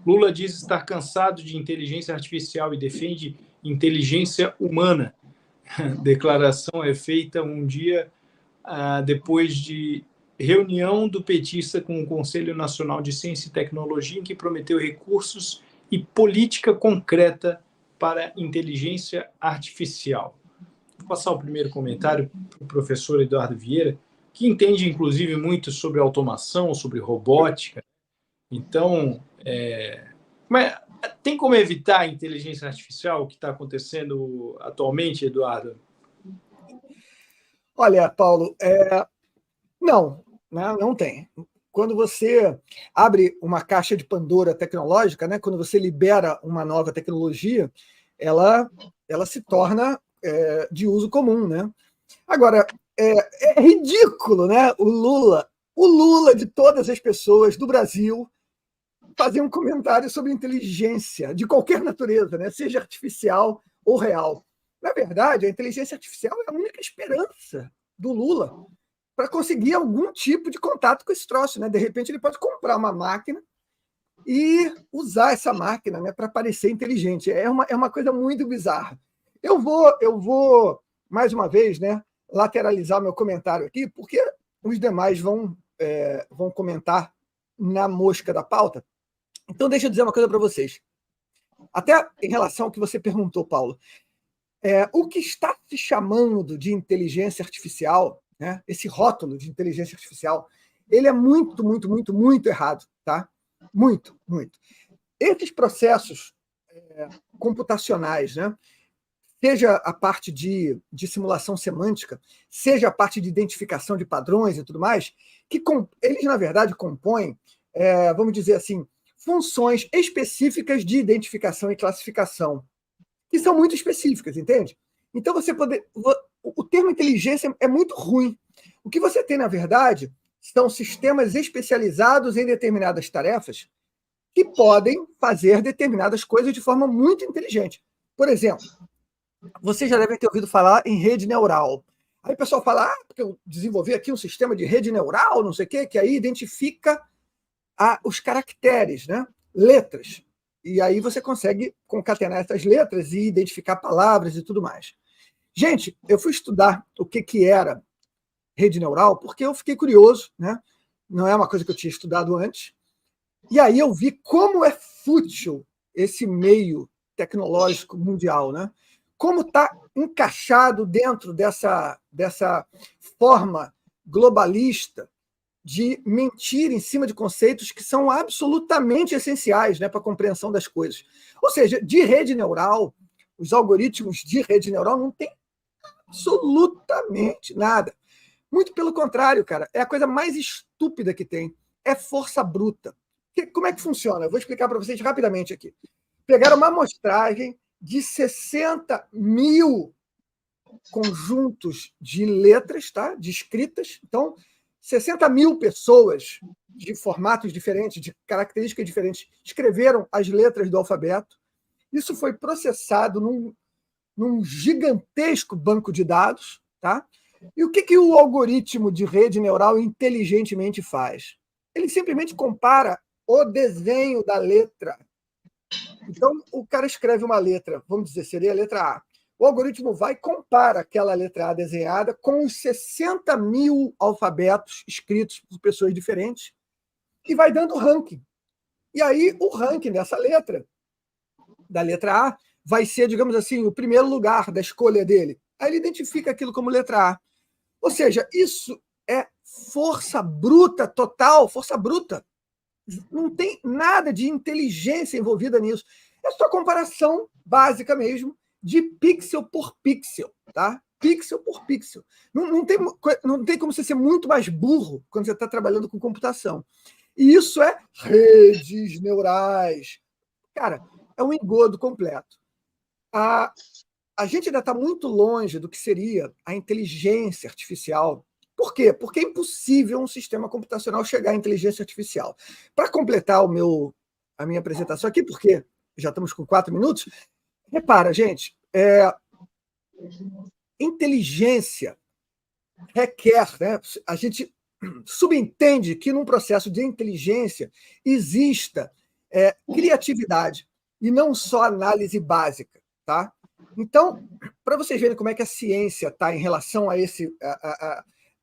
Lula diz estar cansado de inteligência artificial e defende inteligência humana. A declaração é feita um dia depois de reunião do petista com o Conselho Nacional de Ciência e Tecnologia, em que prometeu recursos e política concreta para inteligência artificial. Vou passar o primeiro comentário para o professor Eduardo Vieira, que entende, inclusive, muito sobre automação, sobre robótica. Então, tem como evitar a inteligência artificial, o que está acontecendo atualmente, Eduardo? Olha, Paulo, não, né, não tem. Quando você abre uma caixa de Pandora tecnológica, né, quando você libera uma nova tecnologia, ela se torna de uso comum. Né? Agora, é ridículo, né? O Lula de todas as pessoas do Brasil, fazer um comentário sobre inteligência de qualquer natureza, né? Seja artificial ou real. Na verdade, a inteligência artificial é a única esperança do Lula para conseguir algum tipo de contato com esse troço. Né? De repente, ele pode comprar uma máquina e usar essa máquina, né, para parecer inteligente. É uma coisa muito bizarra. Eu vou mais uma vez, né, lateralizar meu comentário aqui, porque os demais vão comentar na mosca da pauta. Então, deixa eu dizer uma coisa para vocês. Até em relação ao que você perguntou, Paulo. O que está se chamando de inteligência artificial, né, esse rótulo de inteligência artificial, ele é muito, muito, muito, muito errado. Tá? Muito, muito. Esses processos computacionais, né, seja a parte de simulação semântica, seja a parte de identificação de padrões e tudo mais, eles, na verdade, compõem, vamos dizer assim, funções específicas de identificação e classificação, que são muito específicas, entende? Então, o termo inteligência é muito ruim. O que você tem, na verdade, são sistemas especializados em determinadas tarefas que podem fazer determinadas coisas de forma muito inteligente. Por exemplo, vocês já devem ter ouvido falar em rede neural. Aí o pessoal fala, porque eu desenvolvi aqui um sistema de rede neural, não sei o quê, que aí identifica os caracteres, né? Letras. E aí você consegue concatenar essas letras e identificar palavras e tudo mais. Gente, eu fui estudar o que era rede neural porque eu fiquei curioso, né? Não é uma coisa que eu tinha estudado antes. E aí eu vi como é fútil esse meio tecnológico mundial, né? Como está encaixado dentro dessa forma globalista de mentir em cima de conceitos que são absolutamente essenciais, né, para a compreensão das coisas. Ou seja, de rede neural, os algoritmos de rede neural não têm absolutamente nada. Muito pelo contrário, cara, é a coisa mais estúpida que tem. É força bruta. Como é que funciona? Eu vou explicar para vocês rapidamente aqui. Pegaram uma amostragem de 60 mil conjuntos de letras, tá? De escritas. Então, 60 mil pessoas de formatos diferentes, de características diferentes, escreveram as letras do alfabeto. Isso foi processado num gigantesco banco de dados. Tá? E o que o algoritmo de rede neural inteligentemente faz? Ele simplesmente compara o desenho da letra. Então, o cara escreve uma letra, vamos dizer, seria a letra A. O algoritmo vai e compara aquela letra A desenhada com os 60 mil alfabetos escritos por pessoas diferentes e vai dando ranking. E aí, o ranking dessa letra, da letra A, vai ser, digamos assim, o primeiro lugar da escolha dele. Aí ele identifica aquilo como letra A. Ou seja, isso é força bruta total, força bruta. Não tem nada de inteligência envolvida nisso. É só comparação básica mesmo, de pixel por pixel, tá? Pixel por pixel. Não tem como você ser muito mais burro quando você está trabalhando com computação. E isso é redes neurais. Cara, é um engodo completo. A gente ainda está muito longe do que seria a inteligência artificial. Por quê? Porque é impossível um sistema computacional chegar à inteligência artificial. Para completar a minha apresentação aqui, porque já estamos com 4 minutos, repara, gente, inteligência requer, né? A gente subentende que num processo de inteligência exista criatividade, e não só análise básica. Tá? Então, para vocês verem como é que a ciência está em relação a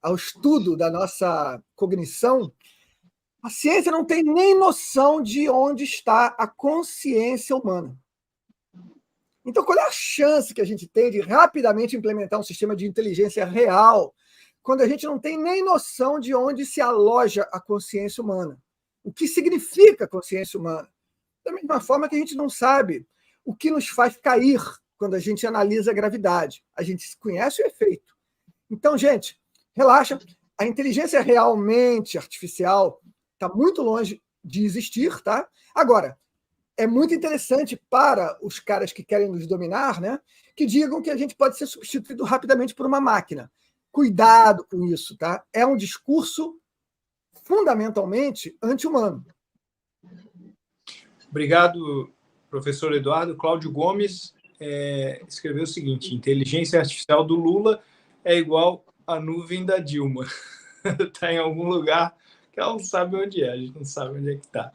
ao estudo da nossa cognição, a ciência não tem nem noção de onde está a consciência humana. Então, qual é a chance que a gente tem de rapidamente implementar um sistema de inteligência real, quando a gente não tem nem noção de onde se aloja a consciência humana? O que significa consciência humana? Da mesma forma que a gente não sabe o que nos faz cair quando a gente analisa a gravidade. A gente conhece o efeito. Então, gente, relaxa. A inteligência realmente artificial está muito longe de existir, tá? Agora, é muito interessante para os caras que querem nos dominar, né, que digam que a gente pode ser substituído rapidamente por uma máquina. Cuidado com isso, tá? É um discurso fundamentalmente anti-humano. Obrigado, professor Eduardo. Cláudio Gomes escreveu o seguinte: inteligência artificial do Lula é igual à nuvem da Dilma. Está em algum lugar que ela não sabe onde é, a gente não sabe onde é que está.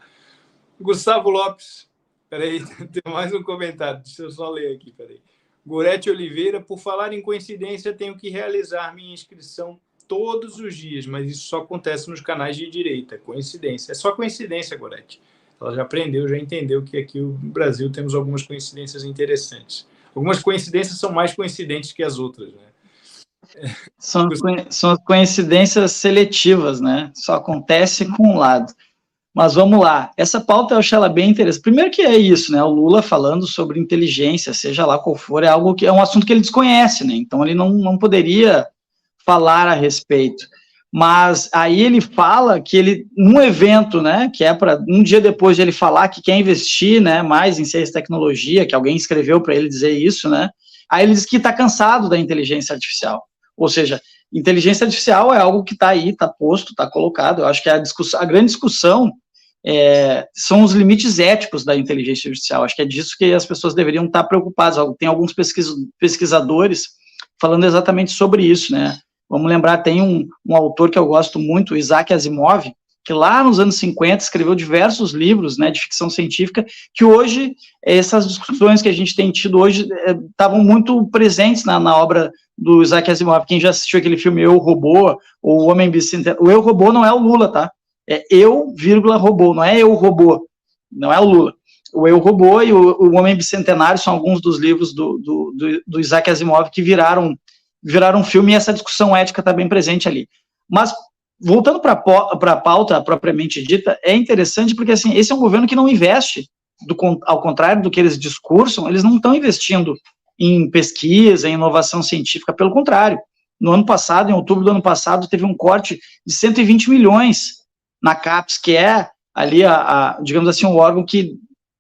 Gustavo Lopes, peraí, tem mais um comentário, deixa eu só ler aqui, peraí. Gorete Oliveira, por falar em coincidência, tenho que realizar minha inscrição todos os dias, mas isso só acontece nos canais de direita. Coincidência. É só coincidência, Gorete. Ela já aprendeu, já entendeu que aqui no Brasil temos algumas coincidências interessantes. Algumas coincidências são mais coincidentes que as outras, né? São coincidências seletivas, né? Só acontece com um lado. Mas vamos lá. Essa pauta eu acho ela bem interessante. Primeiro que é isso, né? O Lula falando sobre inteligência, seja lá qual for, é algo que é um assunto que ele desconhece, né? Então ele não poderia falar a respeito. Mas aí ele fala que ele, num evento, né, que é para um dia depois de ele falar que quer investir, né, mais em ciência e tecnologia, que alguém escreveu para ele dizer isso, né, aí ele diz que está cansado da inteligência artificial. Ou seja, inteligência artificial é algo que está aí, está posto, está colocado. Eu acho que a grande discussão são os limites éticos da inteligência artificial. Acho que é disso que as pessoas deveriam estar preocupadas. Tem alguns pesquisadores falando exatamente sobre isso, né. Vamos lembrar, tem um autor que eu gosto muito, Isaac Asimov, que lá nos anos 50 escreveu diversos livros, né, de ficção científica, que hoje, essas discussões que a gente tem tido hoje, estavam muito presentes na obra do Isaac Asimov. Quem já assistiu aquele filme Eu, Robô, ou O Homem Bicentenário, o Eu, Robô não é o Lula, tá? É Eu, robô, não é Eu, Robô, não é o Lula. O Eu, Robô e o Homem Bicentenário são alguns dos livros do Isaac Asimov que viraram um filme, e essa discussão ética está bem presente ali. Mas, voltando para a pauta propriamente dita, é interessante porque, assim, esse é um governo que não investe, ao contrário do que eles discursam, eles não estão investindo em pesquisa, em inovação científica, pelo contrário. No ano passado, em outubro do ano passado, teve um corte de 120 milhões na CAPES, que é ali, digamos assim, um órgão que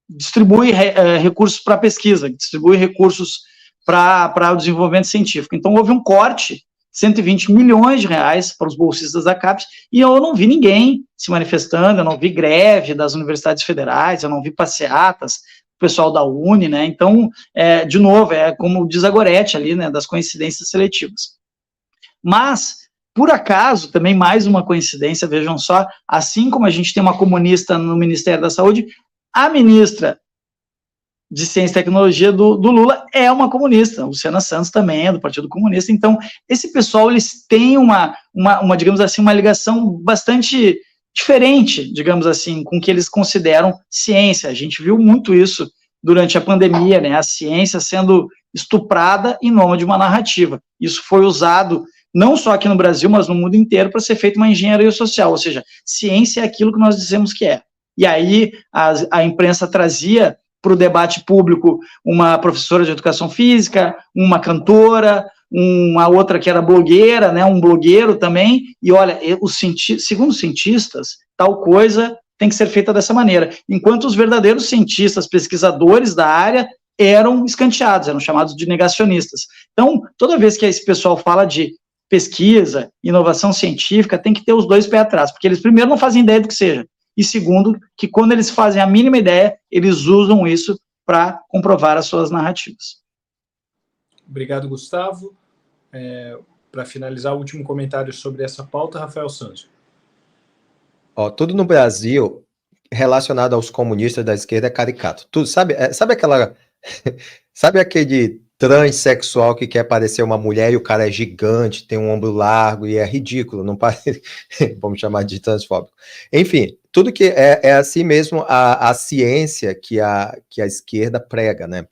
distribui recursos para pesquisa, distribui recursos para o desenvolvimento científico. Então, houve um corte, 120 milhões de reais para os bolsistas da CAPES, e eu não vi ninguém se manifestando, eu não vi greve das universidades federais, eu não vi passeatas, o pessoal da Uni, né? Então, de novo, como diz a Gorete ali, né, das coincidências seletivas. Mas, por acaso, também mais uma coincidência, vejam só, assim como a gente tem uma comunista no Ministério da Saúde, a ministra de Ciência e Tecnologia do Lula é uma comunista, Luciana Santos também é do Partido Comunista. Então, esse pessoal, eles têm digamos assim, uma ligação bastante diferente, digamos assim, com o que eles consideram ciência. A gente viu muito isso durante a pandemia, né, a ciência sendo estuprada em nome de uma narrativa. Isso foi usado não só aqui no Brasil, mas no mundo inteiro, para ser feita uma engenharia social, ou seja, ciência é aquilo que nós dizemos que é. E aí a imprensa trazia para o debate público uma professora de educação física, uma cantora, uma outra que era blogueira, né, um blogueiro também, e olha, segundo os cientistas, tal coisa tem que ser feita dessa maneira, enquanto os verdadeiros cientistas, pesquisadores da área, eram escanteados, eram chamados de negacionistas. Então, toda vez que esse pessoal fala de pesquisa, inovação científica, tem que ter os dois pés atrás, porque eles primeiro não fazem ideia do que seja, e segundo, que quando eles fazem a mínima ideia, eles usam isso para comprovar as suas narrativas. Obrigado, Gustavo. Para finalizar, o último comentário sobre essa pauta, Rafael Santos. Tudo no Brasil relacionado aos comunistas da esquerda é caricato. Tu sabe, sabe aquela... Sabe aquele transexual que quer parecer uma mulher e o cara é gigante, tem um ombro largo e é ridículo, não parece... Vamos chamar de transfóbico. Enfim, tudo que é assim mesmo a ciência que a esquerda prega, né?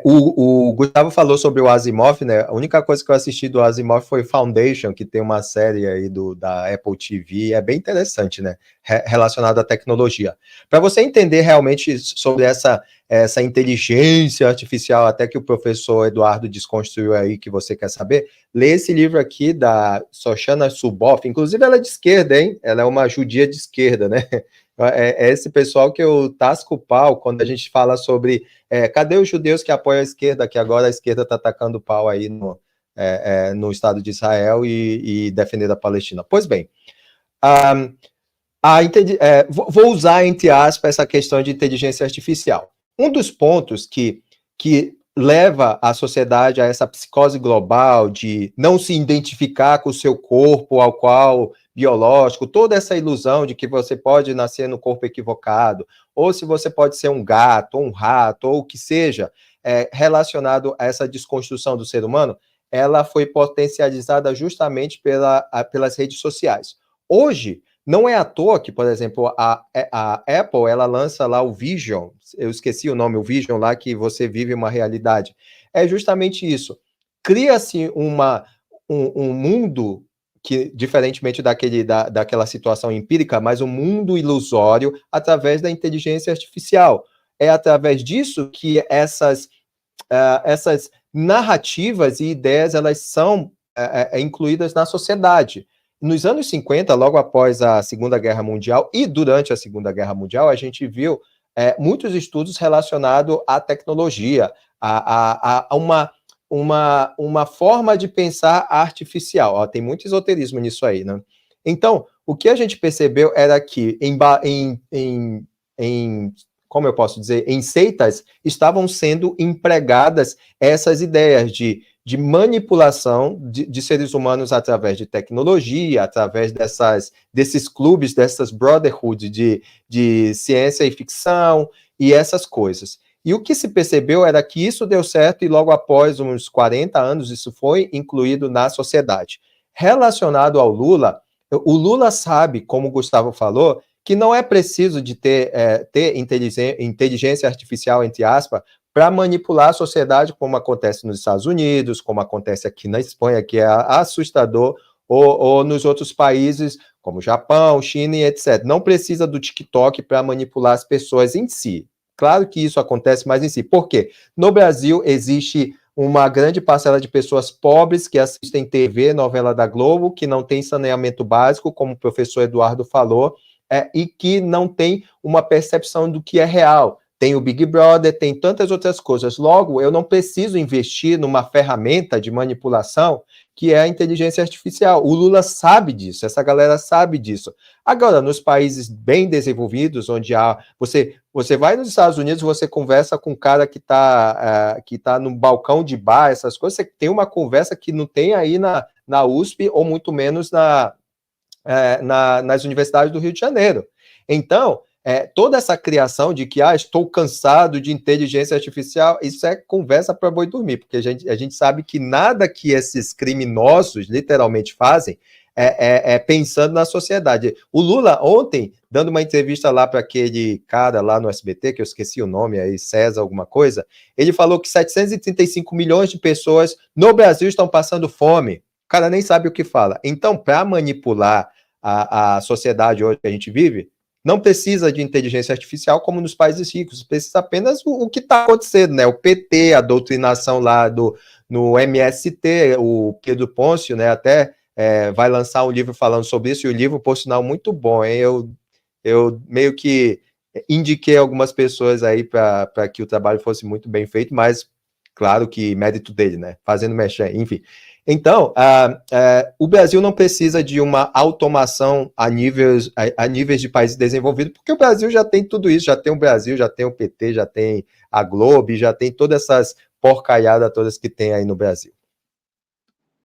O Gustavo falou sobre o Asimov, né? A única coisa que eu assisti do Asimov foi Foundation, que tem uma série aí da Apple TV, é bem interessante, né? Relacionado à tecnologia. Para você entender realmente sobre essa inteligência artificial, até que o professor Eduardo desconstruiu aí, que você quer saber, lê esse livro aqui da Shoshana Zuboff, inclusive ela é de esquerda, hein? Ela é uma judia de esquerda, né? É esse pessoal que eu tasco o pau quando a gente fala sobre cadê os judeus que apoiam a esquerda, que agora a esquerda está atacando o pau aí no Estado de Israel e defendendo a Palestina. Pois bem, vou usar, entre aspas, essa questão de inteligência artificial. Um dos pontos que leva a sociedade a essa psicose global de não se identificar com o seu corpo, ao qual biológico, toda essa ilusão de que você pode nascer no corpo equivocado, ou se você pode ser um gato, ou um rato, ou o que seja, relacionado a essa desconstrução do ser humano, ela foi potencializada justamente pelas redes sociais. Hoje, não é à toa que, por exemplo, a Apple, ela lança lá o Vision, eu esqueci o nome, o Vision lá, que você vive uma realidade. É justamente isso. Cria-se um mundo que, diferentemente daquela situação empírica, mas um mundo ilusório através da inteligência artificial. É através disso que essas narrativas e ideias, elas são incluídas na sociedade. Nos anos 50, logo após a Segunda Guerra Mundial e durante a Segunda Guerra Mundial, a gente viu muitos estudos relacionados à tecnologia, a uma forma de pensar artificial. Ó, tem muito esoterismo nisso aí, né? Então, o que a gente percebeu era que como eu posso dizer, em seitas, estavam sendo empregadas essas ideias de manipulação de seres humanos através de tecnologia, através desses clubes, dessas brotherhoods de ciência e ficção e essas coisas. E o que se percebeu era que isso deu certo e logo após uns 40 anos isso foi incluído na sociedade. Relacionado ao Lula, o Lula sabe, como o Gustavo falou, que não é preciso de ter inteligência artificial, entre aspas, para manipular a sociedade, como acontece nos Estados Unidos, como acontece aqui na Espanha, que é assustador, ou nos outros países, como Japão, China e etc. Não precisa do TikTok para manipular as pessoas em si. Claro que isso acontece mais em si. Por quê? No Brasil existe uma grande parcela de pessoas pobres que assistem TV, novela da Globo, que não tem saneamento básico, como o professor Eduardo falou, e que não tem uma percepção do que é real. Tem o Big Brother, tem tantas outras coisas. Logo, eu não preciso investir numa ferramenta de manipulação que é a inteligência artificial. O Lula sabe disso, essa galera sabe disso. Agora, nos países bem desenvolvidos, onde você vai nos Estados Unidos, você conversa com um cara que tá no balcão de bar, essas coisas, você tem uma conversa que não tem aí na USP, ou muito menos nas universidades do Rio de Janeiro. Então, toda essa criação de que estou cansado de inteligência artificial, isso é conversa para boi dormir, porque a gente sabe que nada que esses criminosos literalmente fazem pensando na sociedade. O Lula, ontem, dando uma entrevista lá para aquele cara lá no SBT, que eu esqueci o nome aí, César alguma coisa, ele falou que 735 milhões de pessoas no Brasil estão passando fome. O cara nem sabe o que fala. Então, para manipular a sociedade hoje que a gente vive, não precisa de inteligência artificial como nos países ricos, precisa apenas o que está acontecendo, né? O PT, a doutrinação lá no MST, o Pedro Pôncio, né? Até vai lançar um livro falando sobre isso, e o livro, por sinal, muito bom, hein? Eu meio que indiquei algumas pessoas aí para que o trabalho fosse muito bem feito, mas claro que mérito dele, né? Fazendo mexer, enfim. Então, o Brasil não precisa de uma automação a níveis de países desenvolvidos, porque o Brasil já tem tudo isso, já tem o Brasil, já tem o PT, já tem a Globo, já tem todas essas porcalhadas todas que tem aí no Brasil.